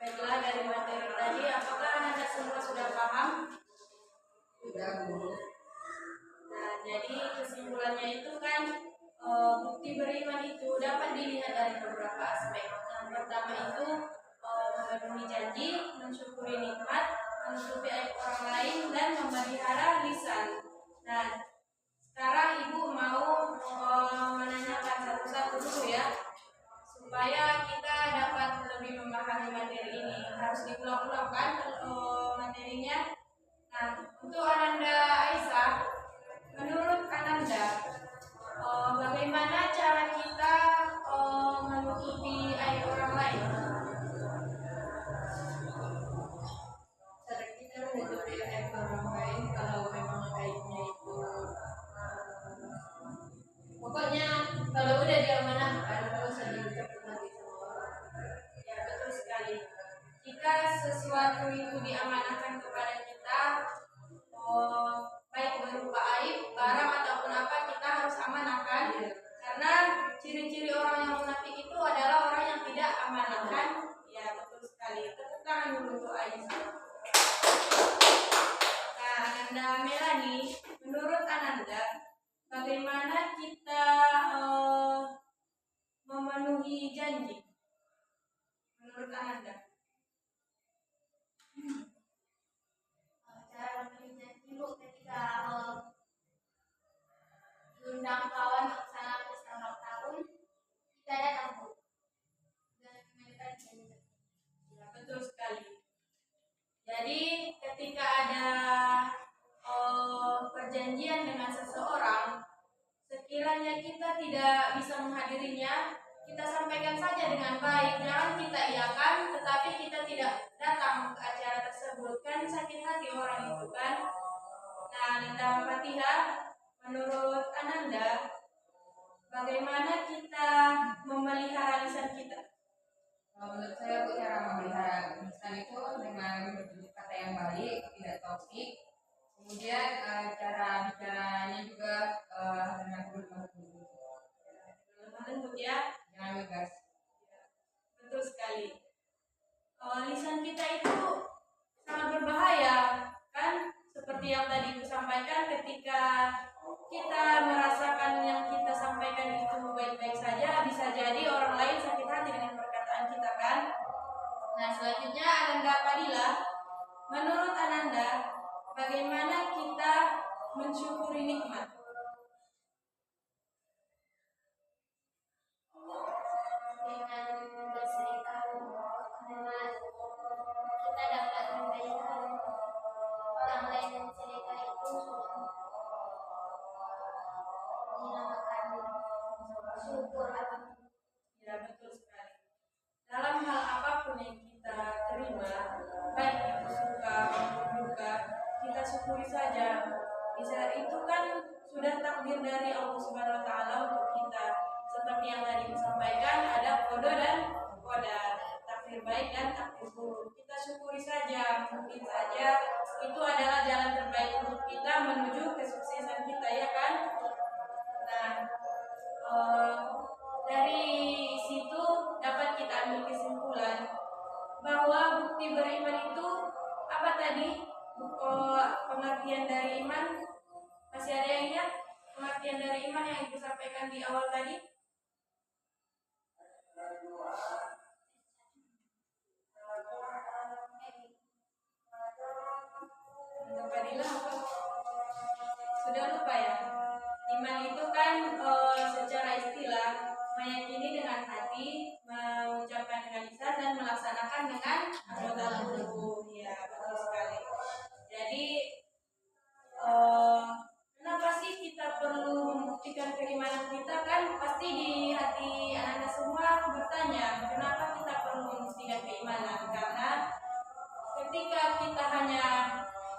Baiklah, dari materi tadi, apakah Anda semua sudah paham? Sudah, Bu. Nah, jadi kesimpulannya itu kan bukti beriman itu dapat dilihat dari beberapa aspek. Yang pertama itu memenuhi janji, mensyukuri nikmat, menutupi aib orang lain, dan memelihara lisan. Nah, sekarang Ibu mau menanyakan satu-satu dulu ya, supaya kita dapat lebih memahami materi ini. Harus diulang-ulang kan materinya. Nah, untuk Ananda Aisyah, menurut Ananda, bagaimana cara kita menutupi aib orang lain? Cara kita menutupi aib orang lain kalau memang aibnya itu pokoknya kalau udah diamanahkan nggak usah diucapin lagi sama orang. Ya, betul sekali. Jika sesuatu itu diamanahkan kepada kita, baik berupa aib, barang ataupun apa, kita harus amanahkan. Karena ciri-ciri orang yang munafik itu adalah orang yang tidak amanahkan. Ya, betul sekali. Tepuk tangan dulu untuk Aisyah. Nah, Ananda Melani, menurut Ananda, bagaimana kita memenuhi janji? Menurut Ananda? Cara memenuhi janji Bu, ketika diundang kawan untuk sana pesta ulang tahun, kita datang Bu dan memberikan janji. Ya, betul sekali. Jadi ketika ada perjanjian dengan seseorang, sekiranya kita tidak bisa menghadirinya, kita sampaikan saja dengan baik. Jangan kita iakan, tetapi kita tidak datang ke acara tersebut. Kan sakit hati orang itu kan. Nah, Ananda Fatihah, menurut Ananda, bagaimana kita memelihara lisan kita? Menurut saya Bu, cara memelihara lisan itu dengan bertutur kata yang baik, tidak toksik. Kemudian cara bicaranya juga dengan lembut. Lembut ya. Jangan ngegas. Betul sekali. Lisan kita itu sangat berbahaya, kan? Seperti yang tadi aku sampaikan, ketika kita merasakan yang kita sampaikan itu baik-baik saja, bisa jadi orang lain sakit hati dengan perkataan kita, kan? Nah, selanjutnya Ananda Padilla, menurut Ananda, bagaimana kita mensyukuri nikmat? Dengan bersedekah, karena kita dapat memberikan orang lain yang sedekah itu dinamakan syukur. Ya, betul sekali. Dalam hal apapun yang kita terima, baik itu suka maupun duka, kita syukuri saja. Bisa itu kan sudah takdir dari Allah Subhanahu wa taala untuk kita. Seperti yang tadi disampaikan, ada qada dan qadar, takdir baik dan takdir buruk. Kita syukuri saja, mungkin saja itu adalah jalan terbaik untuk kita menuju kesuksesan kita, ya kan? Nah, dari situ dapat kita ambil kesimpulan bahwa bukti beriman itu apa tadi? Pengertian dari iman, masih ada yang ingat pengertian dari iman yang Ibu sampaikan di awal tadi? Kepadilah apa? Sudah lupa ya? Iman itu kan secara istilah meyakini dengan hati, mengucapkan dengan lisan, dan melaksanakan dengan anggota tubuh. Ya, betul sekali. Jadi kenapa sih kita perlu membuktikan keimanan kita? Kan pasti di hati anak-anak semua bertanya, kenapa kita perlu membuktikan keimanan? Karena ketika kita hanya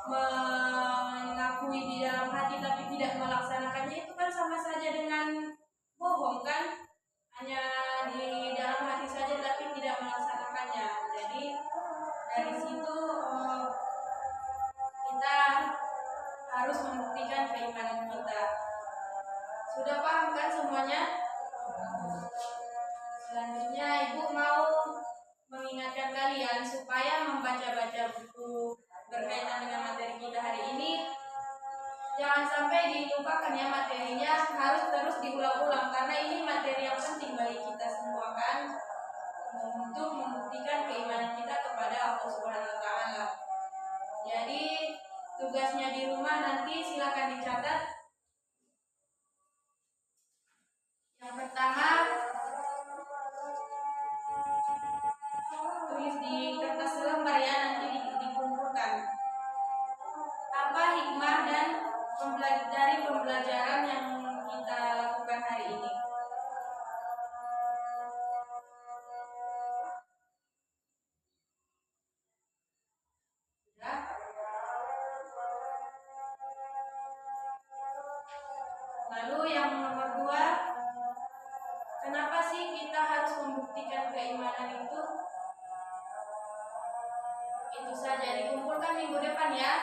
mengakui di dalam hati tapi tidak melaksanakannya, itu kan sama saja dengan bohong, kan? Hanya di dalam hati saja tapi tidak melaksanakannya. Jadi dari situ kita harus membuktikan keimanan kita. Sudah paham kan semuanya? Selanjutnya Ibu mau mengingat mengingatkan kalian supaya membaca-baca buku berkaitan dengan materi kita hari ini. Jangan sampai dilupakan ya materinya, harus terus diulang-ulang karena ini materi yang penting bagi kita semua kan, untuk membuktikan keimanan kita kepada Allah Subhanahu wa taala. Jadi tugasnya di rumah nanti silakan dicatat. Yang pertama, tulis di kertas selembar ya, nanti dikumpulkan. Apa hikmah dan dari pembelajaran yang kita lakukan hari ini? Sudah? Lalu yang nomor 2, kenapa sih kita harus membuktikan keimanan itu? Itu saja, dikumpulkan minggu depan ya.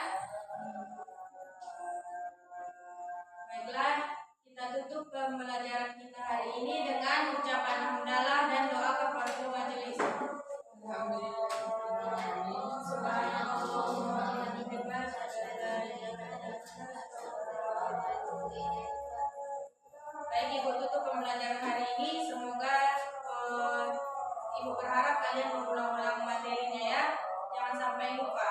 Baiklah, kita tutup pembelajaran kita hari ini dengan ucapan hamdalah dan doa kepada majelis. Baik, Ibu tutup pembelajaran hari ini. Semoga Ibu berharap kalian mengulang-ulang materinya ya. Jangan sampai lupa.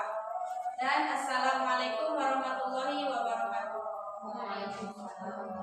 Dan assalamualaikum warahmatullahi wabarakatuh. Waalaikumsalam.